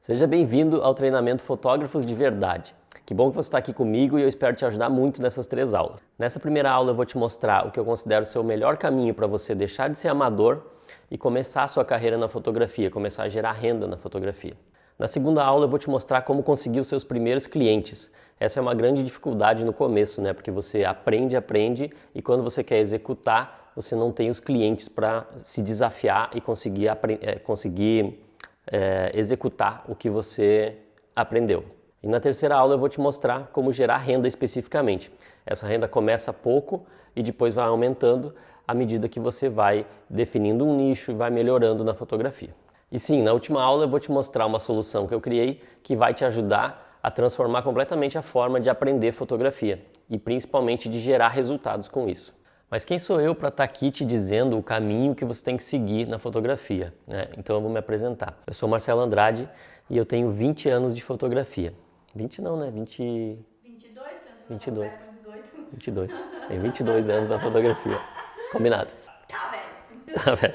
Seja bem-vindo ao treinamento Fotógrafos de Verdade. Que bom que você está aqui comigo e eu espero te ajudar muito nessas 3 aulas. Nessa primeira aula eu vou te mostrar o que eu considero ser o melhor caminho para você deixar de ser amador e começar a sua carreira na fotografia, começar a gerar renda na fotografia. Na segunda aula eu vou te mostrar como conseguir os seus primeiros clientes. Essa é uma grande dificuldade no começo, né? Porque você aprende e quando você quer executar, você não tem os clientes para se desafiar e conseguir executar o que você aprendeu. E na terceira aula eu vou te mostrar como gerar renda especificamente. Essa renda começa pouco e depois vai aumentando à medida que você vai definindo um nicho e vai melhorando na fotografia. E sim, na última aula eu vou te mostrar uma solução que eu criei que vai te ajudar a transformar completamente a forma de aprender fotografia e principalmente de gerar resultados com isso. Mas quem sou eu para estar aqui te dizendo o caminho que você tem que seguir na fotografia, né? Então eu vou me apresentar. Eu sou Marcelo Andrade e eu tenho 20 anos de fotografia. 20 não, né? 22, 22. 22. Tenho 22 anos na fotografia. Combinado? Tá velho. Tá velho.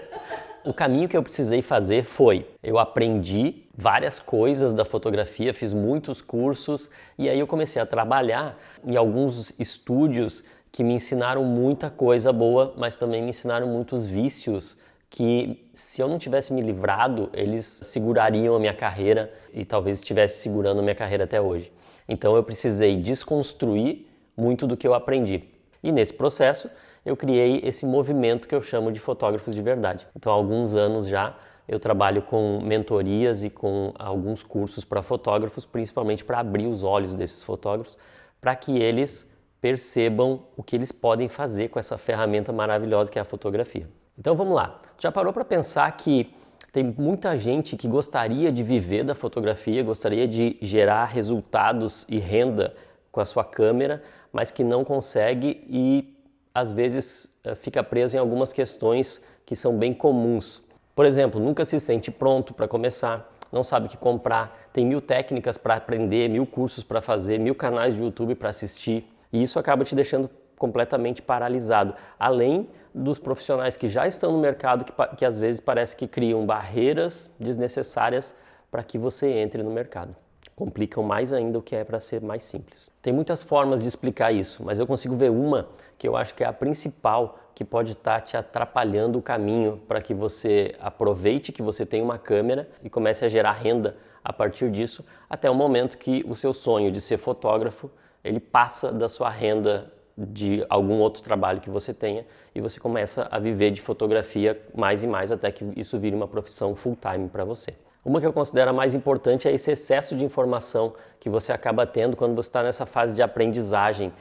O caminho que eu precisei fazer foi, eu aprendi várias coisas da fotografia, fiz muitos cursos e aí eu comecei a trabalhar em alguns estúdios que me ensinaram muita coisa boa, mas também me ensinaram muitos vícios que, se eu não tivesse me livrado, eles segurariam a minha carreira e talvez estivesse segurando a minha carreira até hoje. Então eu precisei desconstruir muito do que eu aprendi. E nesse processo eu criei esse movimento que eu chamo de Fotógrafos de Verdade. Então há alguns anos já eu trabalho com mentorias e com alguns cursos para fotógrafos, principalmente para abrir os olhos desses fotógrafos, para que eles percebam o que eles podem fazer com essa ferramenta maravilhosa que é a fotografia. Então vamos lá. Já parou para pensar que tem muita gente que gostaria de viver da fotografia, gostaria de gerar resultados e renda com a sua câmera, mas que não consegue e às vezes fica preso em algumas questões que são bem comuns. Por exemplo, nunca se sente pronto para começar, não sabe o que comprar, tem 1000 técnicas para aprender, 1000 cursos para fazer, 1000 canais de YouTube para assistir. E isso acaba te deixando completamente paralisado, além dos profissionais que já estão no mercado que às vezes parece que criam barreiras desnecessárias para que você entre no mercado. Complicam mais ainda o que é para ser mais simples. Tem muitas formas de explicar isso, mas eu consigo ver uma que eu acho que é a principal, que pode estar te atrapalhando o caminho para que você aproveite que você tem uma câmera e comece a gerar renda a partir disso, até o momento que o seu sonho de ser fotógrafo ele passa da sua renda de algum outro trabalho que você tenha e você começa a viver de fotografia mais e mais até que isso vire uma profissão full-time para você. Uma que eu considero a mais importante é esse excesso de informação que você acaba tendo quando você está nessa fase de aprendizagem,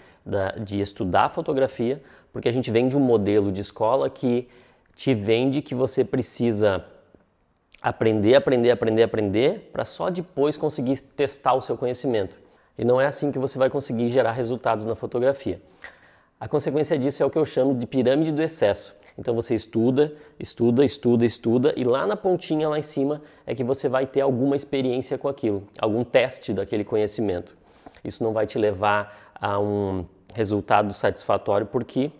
de estudar fotografia, porque a gente vem de um modelo de escola que te vende que você precisa aprender para só depois conseguir testar o seu conhecimento. E não é assim que você vai conseguir gerar resultados na fotografia. A consequência disso é o que eu chamo de pirâmide do excesso. Então você estuda e lá na pontinha, lá em cima, é que você vai ter alguma experiência com aquilo, algum teste daquele conhecimento. Isso não vai te levar a um resultado satisfatório porque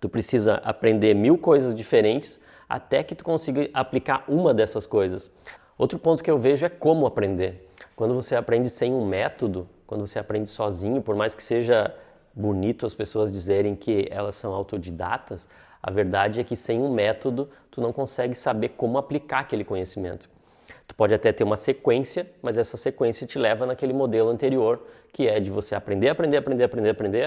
tu precisa aprender 1000 coisas diferentes até que tu consiga aplicar uma dessas coisas. Outro ponto que eu vejo é como aprender. Quando você aprende sem um método, quando você aprende sozinho, por mais que seja bonito as pessoas dizerem que elas são autodidatas, a verdade é que sem um método tu não consegue saber como aplicar aquele conhecimento. Tu pode até ter uma sequência, mas essa sequência te leva naquele modelo anterior, que é de você aprender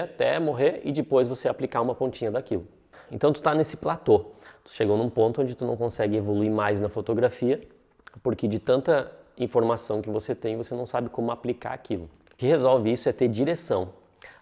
até morrer e depois você aplicar uma pontinha daquilo. Então tu está nesse platô, tu chegou num ponto onde tu não consegue evoluir mais na fotografia, porque de tanta informação que você tem, você não sabe como aplicar aquilo. O que resolve isso é ter direção.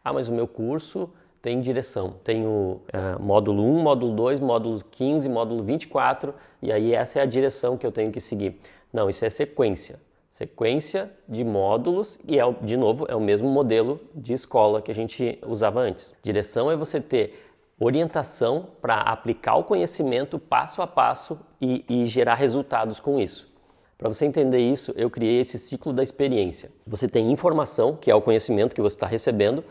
Ah, mas o meu curso tem direção. Tenho módulo 1, módulo 2, módulo 15, módulo 24, e aí essa é a direção que eu tenho que seguir. Não, isso é sequência. Sequência de módulos e, de novo, é o mesmo modelo de escola que a gente usava antes. Direção é você ter orientação para aplicar o conhecimento passo a passo e gerar resultados com isso. Para você entender isso, eu criei esse ciclo da experiência. Você tem informação, que é o conhecimento que você está recebendo.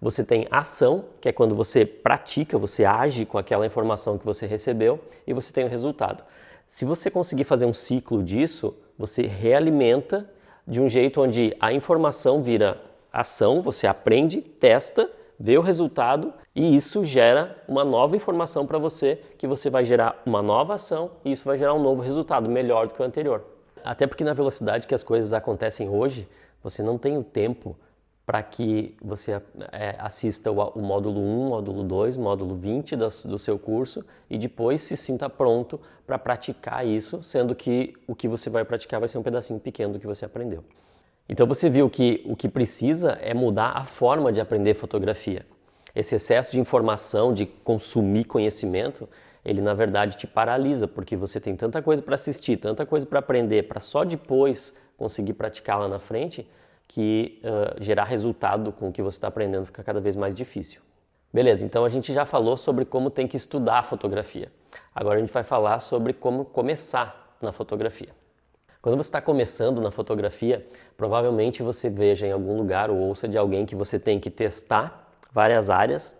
Você tem ação, que é quando você pratica, você age com aquela informação que você recebeu. E você tem o resultado. Se você conseguir fazer um ciclo disso, você realimenta de um jeito onde a informação vira ação, você aprende, testa, vê o resultado e isso gera uma nova informação para você, que você vai gerar uma nova ação e isso vai gerar um novo resultado, melhor do que o anterior. Até porque na velocidade que as coisas acontecem hoje, você não tem o tempo para que você assista o módulo 1, módulo 2, módulo 20 do seu curso e depois se sinta pronto para praticar isso, sendo que o que você vai praticar vai ser um pedacinho pequeno do que você aprendeu. Então você viu que o que precisa é mudar a forma de aprender fotografia. Esse excesso de informação, de consumir conhecimento, ele na verdade te paralisa, porque você tem tanta coisa para assistir, tanta coisa para aprender, para só depois conseguir praticar lá na frente, que gerar resultado com o que você está aprendendo fica cada vez mais difícil. Beleza, então a gente já falou sobre como tem que estudar a fotografia. Agora a gente vai falar sobre como começar na fotografia. Quando você está começando na fotografia, provavelmente você veja em algum lugar ou ouça de alguém que você tem que testar várias áreas,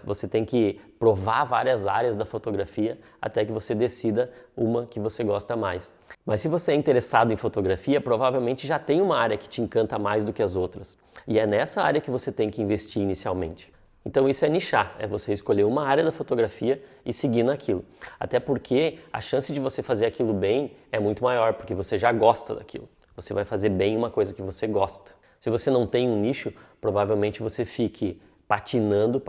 você tem que provar várias áreas da fotografia até que você decida uma que você gosta mais. Mas se você é interessado em fotografia, provavelmente já tem uma área que te encanta mais do que as outras. E é nessa área que você tem que investir inicialmente. Então isso é nichar, é você escolher uma área da fotografia e seguir naquilo. Até porque a chance de você fazer aquilo bem é muito maior, porque você já gosta daquilo. Você vai fazer bem uma coisa que você gosta. Se você não tem um nicho, provavelmente você fique patinando,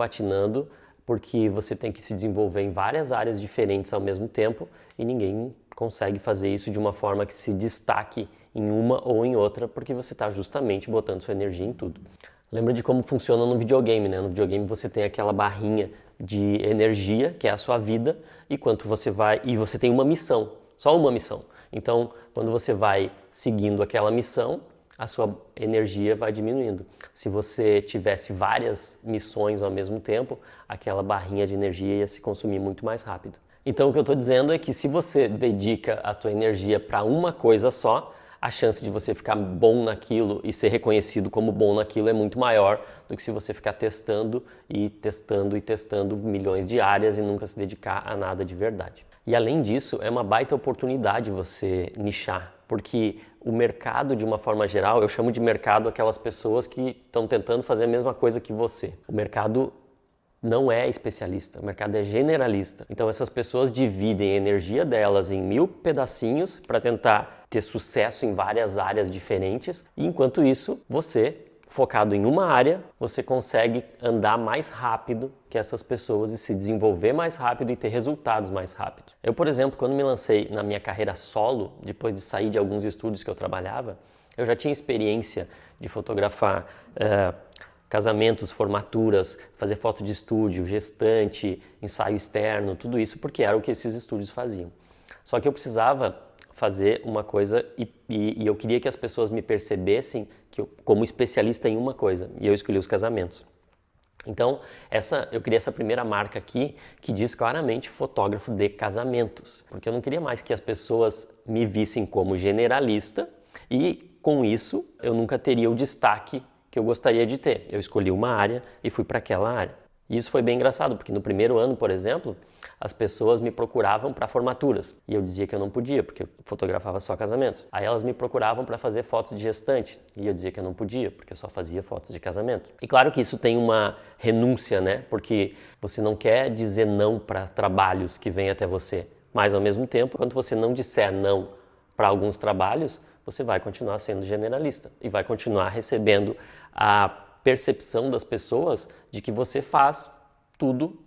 porque você tem que se desenvolver em várias áreas diferentes ao mesmo tempo e ninguém consegue fazer isso de uma forma que se destaque em uma ou em outra, porque você está justamente botando sua energia em tudo. Lembra de como funciona no videogame, né? No videogame você tem aquela barrinha de energia, que é a sua vida, e você tem uma missão, só uma missão. Então, quando você vai seguindo aquela missão, a sua energia vai diminuindo. Se você tivesse várias missões ao mesmo tempo, aquela barrinha de energia ia se consumir muito mais rápido. Então o que eu estou dizendo é que se você dedica a tua energia para uma coisa só, a chance de você ficar bom naquilo e ser reconhecido como bom naquilo é muito maior do que se você ficar testando milhões de áreas e nunca se dedicar a nada de verdade. E além disso, é uma baita oportunidade você nichar, porque o mercado, de uma forma geral, eu chamo de mercado aquelas pessoas que estão tentando fazer a mesma coisa que você. O mercado não é especialista, o mercado é generalista. Então essas pessoas dividem a energia delas em 1000 pedacinhos para tentar ter sucesso em várias áreas diferentes, e enquanto isso, você, focado em uma área, você consegue andar mais rápido que essas pessoas e se desenvolver mais rápido e ter resultados mais rápido. Eu, por exemplo, quando me lancei na minha carreira solo, depois de sair de alguns estúdios que eu trabalhava, eu já tinha experiência de fotografar casamentos, formaturas, fazer foto de estúdio, gestante, ensaio externo, tudo isso porque era o que esses estúdios faziam. Só que eu precisava fazer uma coisa e eu queria que as pessoas me percebessem como especialista em uma coisa, e eu escolhi os casamentos. Então, eu criei essa primeira marca aqui que diz claramente fotógrafo de casamentos, porque eu não queria mais que as pessoas me vissem como generalista e, com isso, eu nunca teria o destaque que eu gostaria de ter. Eu escolhi uma área e fui para aquela área. E isso foi bem engraçado, porque no primeiro ano, por exemplo, as pessoas me procuravam para formaturas e eu dizia que eu não podia, porque eu fotografava só casamentos. Aí elas me procuravam para fazer fotos de gestante e eu dizia que eu não podia, porque eu só fazia fotos de casamento. E claro que isso tem uma renúncia, né? Porque você não quer dizer não para trabalhos que vêm até você, mas ao mesmo tempo, quando você não disser não para alguns trabalhos, você vai continuar sendo generalista e vai continuar recebendo a percepção das pessoas de que você faz tudo,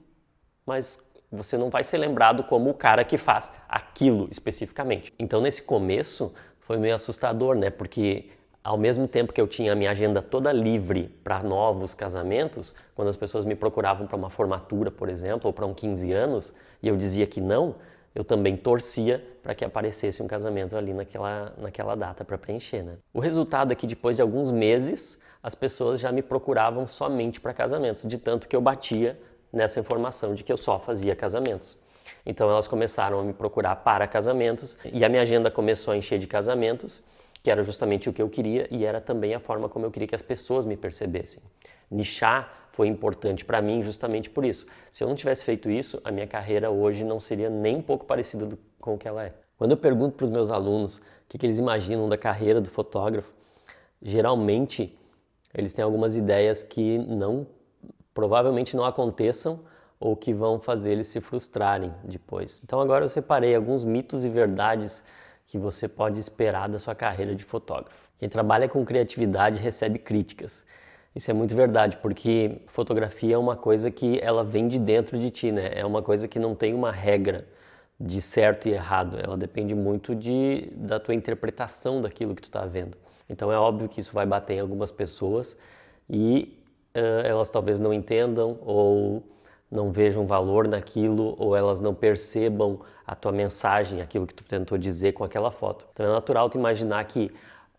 mas você não vai ser lembrado como o cara que faz aquilo especificamente. Então, nesse começo, foi meio assustador, né? Porque ao mesmo tempo que eu tinha a minha agenda toda livre para novos casamentos, quando as pessoas me procuravam para uma formatura, por exemplo, ou para um 15 anos, e eu dizia que não, eu também torcia para que aparecesse um casamento ali naquela data para preencher, né? O resultado é que depois de alguns meses, as pessoas já me procuravam somente para casamentos, de tanto que eu batia nessa informação de que eu só fazia casamentos. Então elas começaram a me procurar para casamentos e a minha agenda começou a encher de casamentos, que era justamente o que eu queria e era também a forma como eu queria que as pessoas me percebessem. Nichar foi importante para mim justamente por isso. Se eu não tivesse feito isso, a minha carreira hoje não seria nem um pouco parecida com o que ela é. Quando eu pergunto para os meus alunos o que eles imaginam da carreira do fotógrafo, geralmente eles têm algumas ideias que provavelmente não aconteçam ou que vão fazer eles se frustrarem depois. Então agora eu separei alguns mitos e verdades que você pode esperar da sua carreira de fotógrafo. Quem trabalha com criatividade recebe críticas. Isso é muito verdade, porque fotografia é uma coisa que ela vem de dentro de ti, né? É uma coisa que não tem uma regra de certo e errado. Ela depende muito da tua interpretação daquilo que tu está vendo. Então é óbvio que isso vai bater em algumas pessoas e elas talvez não entendam ou não vejam valor naquilo ou elas não percebam a tua mensagem, aquilo que tu tentou dizer com aquela foto. Então é natural tu imaginar que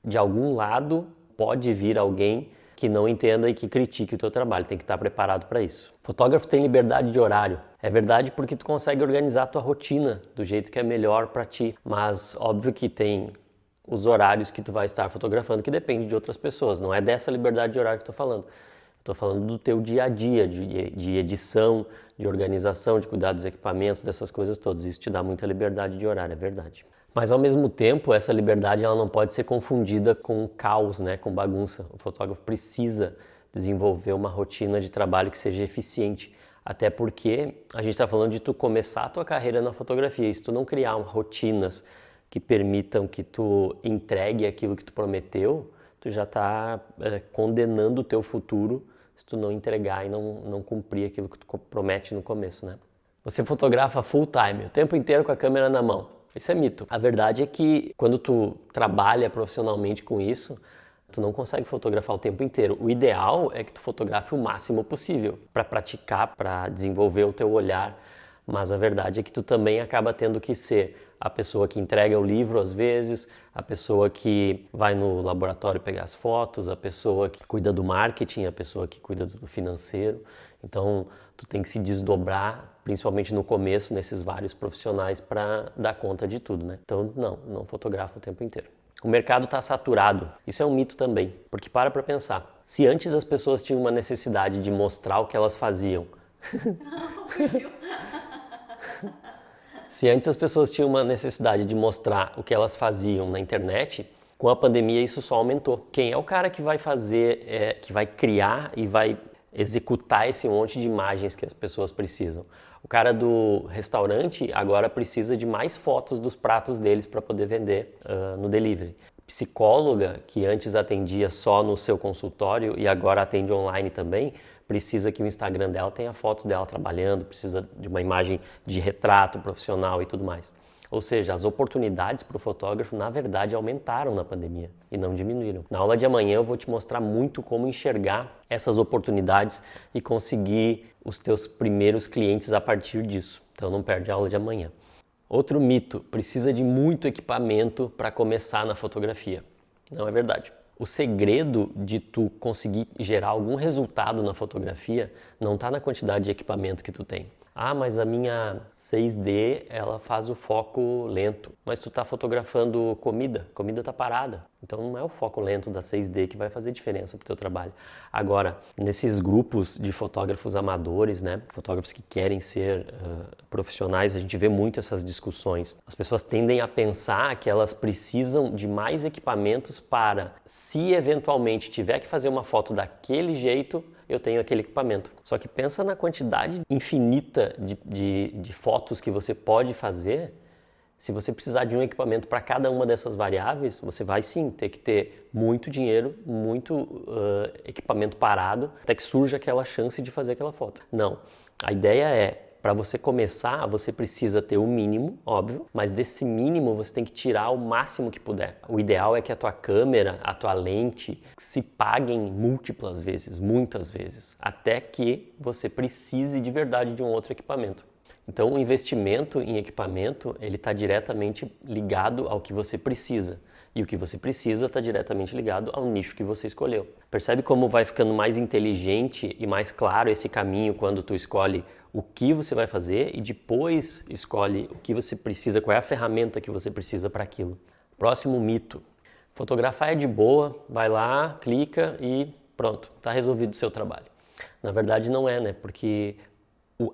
de algum lado pode vir alguém que não entenda e que critique o teu trabalho. Tem que estar preparado para isso. O fotógrafo tem liberdade de horário. É verdade porque tu consegue organizar a tua rotina do jeito que é melhor para ti. Mas óbvio que tem os horários que tu vai estar fotografando que depende de outras pessoas. Não é dessa liberdade de horário que eu estou falando. Estou falando do teu dia a dia, de edição, de organização, de cuidar dos equipamentos, dessas coisas todas. Isso te dá muita liberdade de horário, é verdade. Mas ao mesmo tempo, essa liberdade ela não pode ser confundida com caos, né, com bagunça. O fotógrafo precisa desenvolver uma rotina de trabalho que seja eficiente. Até porque a gente está falando de tu começar a tua carreira na fotografia. E se tu não criar rotinas que permitam que tu entregue aquilo que tu prometeu, tu já está condenando o teu futuro se tu não entregar e não cumprir aquilo que tu promete no começo, né? Você fotografa full time, o tempo inteiro com a câmera na mão. Isso é mito. A verdade é que quando tu trabalha profissionalmente com isso, tu não consegue fotografar o tempo inteiro. O ideal é que tu fotografe o máximo possível para praticar, para desenvolver o teu olhar. Mas a verdade é que tu também acaba tendo que ser a pessoa que entrega o livro às vezes, a pessoa que vai no laboratório pegar as fotos, a pessoa que cuida do marketing, a pessoa que cuida do financeiro. Então, tu tem que se desdobrar, principalmente no começo, nesses vários profissionais para dar conta de tudo, né? Então, não fotografa o tempo inteiro. O mercado está saturado. Isso é um mito também, porque para pensar. Se antes as pessoas tinham uma necessidade de mostrar o que elas faziam... Se antes as pessoas tinham uma necessidade de mostrar o que elas faziam na internet, com a pandemia isso só aumentou. Quem é o cara que vai fazer, que vai criar e vai executar esse monte de imagens que as pessoas precisam? O cara do restaurante agora precisa de mais fotos dos pratos deles para poder vender no delivery. Psicóloga, que antes atendia só no seu consultório e agora atende online também, precisa que o Instagram dela tenha fotos dela trabalhando, precisa de uma imagem de retrato profissional e tudo mais. Ou seja, as oportunidades para o fotógrafo, na verdade, aumentaram na pandemia e não diminuíram. Na aula de amanhã eu vou te mostrar muito como enxergar essas oportunidades e conseguir os teus primeiros clientes a partir disso. Então não perde a aula de amanhã. Outro mito, precisa de muito equipamento para começar na fotografia. Não é verdade. O segredo de tu conseguir gerar algum resultado na fotografia não está na quantidade de equipamento que tu tem. Ah, mas a minha 6D, ela faz o foco lento. Mas tu está fotografando comida está parada. Então não é o foco lento da 6D que vai fazer diferença para o teu trabalho. Agora, nesses grupos de fotógrafos amadores, né, fotógrafos que querem ser profissionais, a gente vê muito essas discussões. As pessoas tendem a pensar que elas precisam de mais equipamentos para, se eventualmente tiver que fazer uma foto daquele jeito, eu tenho aquele equipamento. Só que pensa na quantidade infinita de fotos que você pode fazer. Se você precisar de um equipamento para cada uma dessas variáveis, você vai sim ter que ter muito dinheiro, muito equipamento parado, até que surja aquela chance de fazer aquela foto. Não, a ideia é, para você começar, você precisa ter o mínimo, óbvio, mas desse mínimo você tem que tirar o máximo que puder. O ideal é que a tua câmera, a tua lente se paguem múltiplas vezes, muitas vezes, até que você precise de verdade de um outro equipamento. Então o investimento em equipamento, ele está diretamente ligado ao que você precisa. E o que você precisa está diretamente ligado ao nicho que você escolheu. Percebe como vai ficando mais inteligente e mais claro esse caminho quando tu escolhe o que você vai fazer e depois escolhe o que você precisa, qual é a ferramenta que você precisa para aquilo. Próximo mito. Fotografar é de boa, vai lá, clica e pronto, está resolvido o seu trabalho. Na verdade não é, né? Porque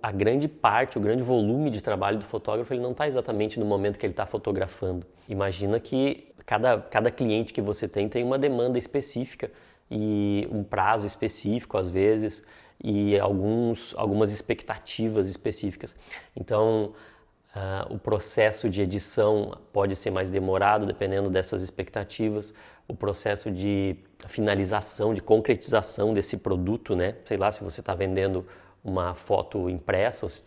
a grande parte, o grande volume de trabalho do fotógrafo, ele não está exatamente no momento que ele está fotografando. Imagina que cada cliente que você tem uma demanda específica e um prazo específico às vezes e algumas expectativas específicas. Então, o processo de edição pode ser mais demorado dependendo dessas expectativas. O processo de finalização, de concretização desse produto, né? Sei lá, se você está vendendo uma foto impressa, ou se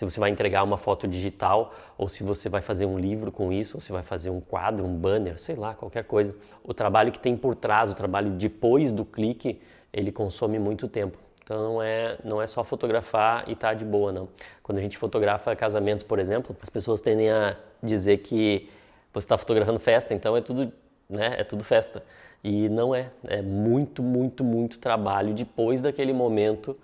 você vai entregar uma foto digital, ou se você vai fazer um livro com isso, ou se vai fazer um quadro, um banner, sei lá, qualquer coisa. O trabalho que tem por trás, o trabalho depois do clique, ele consome muito tempo. Então não é só fotografar e tá de boa, não. Quando a gente fotografa casamentos, por exemplo, as pessoas tendem a dizer que você está fotografando festa, então é tudo, né, é tudo festa. E não é. É muito, muito, muito trabalho depois daquele momento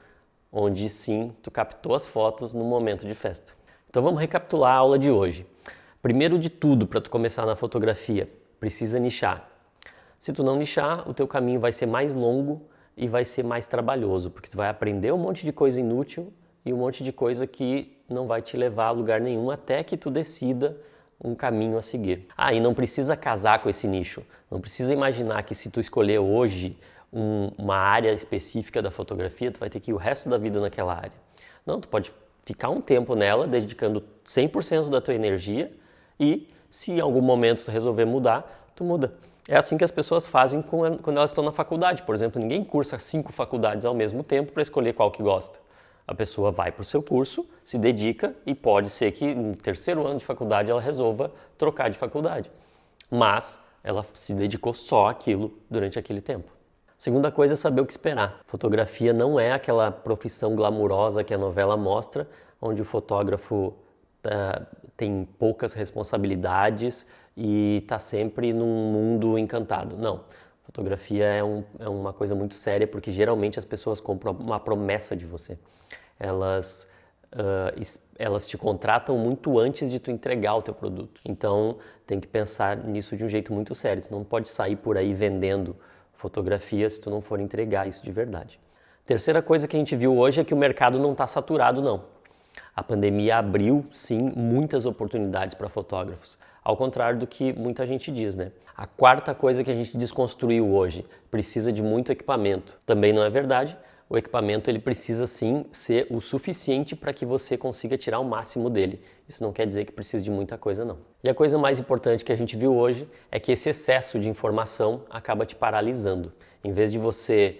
onde sim, tu captou as fotos no momento de festa. Então vamos recapitular a aula de hoje. Primeiro de tudo, para tu começar na fotografia, precisa nichar. Se tu não nichar, o teu caminho vai ser mais longo e vai ser mais trabalhoso, porque tu vai aprender um monte de coisa inútil e um monte de coisa que não vai te levar a lugar nenhum até que tu decida um caminho a seguir. E não precisa casar com esse nicho. Não precisa imaginar que se tu escolher hoje uma área específica da fotografia, tu vai ter que ir o resto da vida naquela área. Não, tu pode ficar um tempo nela, dedicando 100% da tua energia e se em algum momento tu resolver mudar, tu muda. É assim que as pessoas fazem quando elas estão na faculdade. Por exemplo, ninguém cursa 5 faculdades ao mesmo tempo para escolher qual que gosta. A pessoa vai para o seu curso, se dedica e pode ser que no terceiro ano de faculdade ela resolva trocar de faculdade. Mas ela se dedicou só àquilo durante aquele tempo. Segunda coisa é saber o que esperar. Fotografia não é aquela profissão glamurosa que a novela mostra, onde o fotógrafo tem poucas responsabilidades e está sempre num mundo encantado. Não, fotografia é uma coisa muito séria porque geralmente as pessoas compram uma promessa de você. Elas te contratam muito antes de tu entregar o teu produto. Então tem que pensar nisso de um jeito muito sério. Tu não pode sair por aí vendendo fotografia se tu não for entregar isso de verdade. Terceira coisa que a gente viu hoje é que o mercado não está saturado, não. A pandemia abriu, sim, muitas oportunidades para fotógrafos, ao contrário do que muita gente diz, né? A quarta coisa que a gente desconstruiu hoje, precisa de muito equipamento. Também não é verdade. O equipamento ele precisa sim ser o suficiente para que você consiga tirar o máximo dele. Isso não quer dizer que precisa de muita coisa, não. E a coisa mais importante que a gente viu hoje é que esse excesso de informação acaba te paralisando. Em vez de você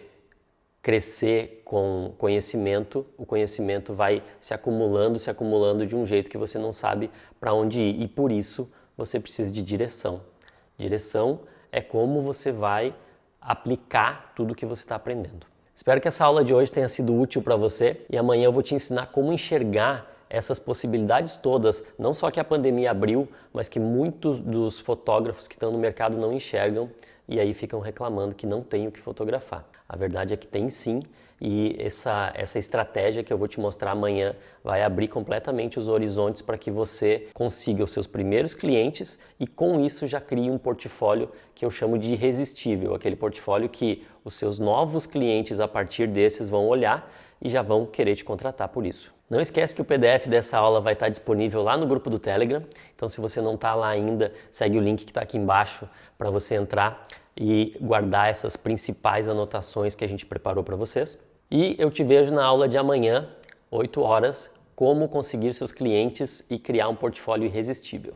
crescer com conhecimento, o conhecimento vai se acumulando de um jeito que você não sabe para onde ir. E por isso você precisa de direção. Direção é como você vai aplicar tudo que você está aprendendo. Espero que essa aula de hoje tenha sido útil para você e amanhã eu vou te ensinar como enxergar essas possibilidades todas, não só que a pandemia abriu, mas que muitos dos fotógrafos que estão no mercado não enxergam e aí ficam reclamando que não tem o que fotografar. A verdade é que tem sim, e essa estratégia que eu vou te mostrar amanhã vai abrir completamente os horizontes para que você consiga os seus primeiros clientes e com isso já crie um portfólio que eu chamo de irresistível, aquele portfólio que os seus novos clientes a partir desses vão olhar e já vão querer te contratar por isso. Não esquece que o PDF dessa aula vai estar disponível lá no grupo do Telegram, então se você não está lá ainda, segue o link que está aqui embaixo para você entrar e guardar essas principais anotações que a gente preparou para vocês. E eu te vejo na aula de amanhã, 8 horas, como conseguir seus clientes e criar um portfólio irresistível.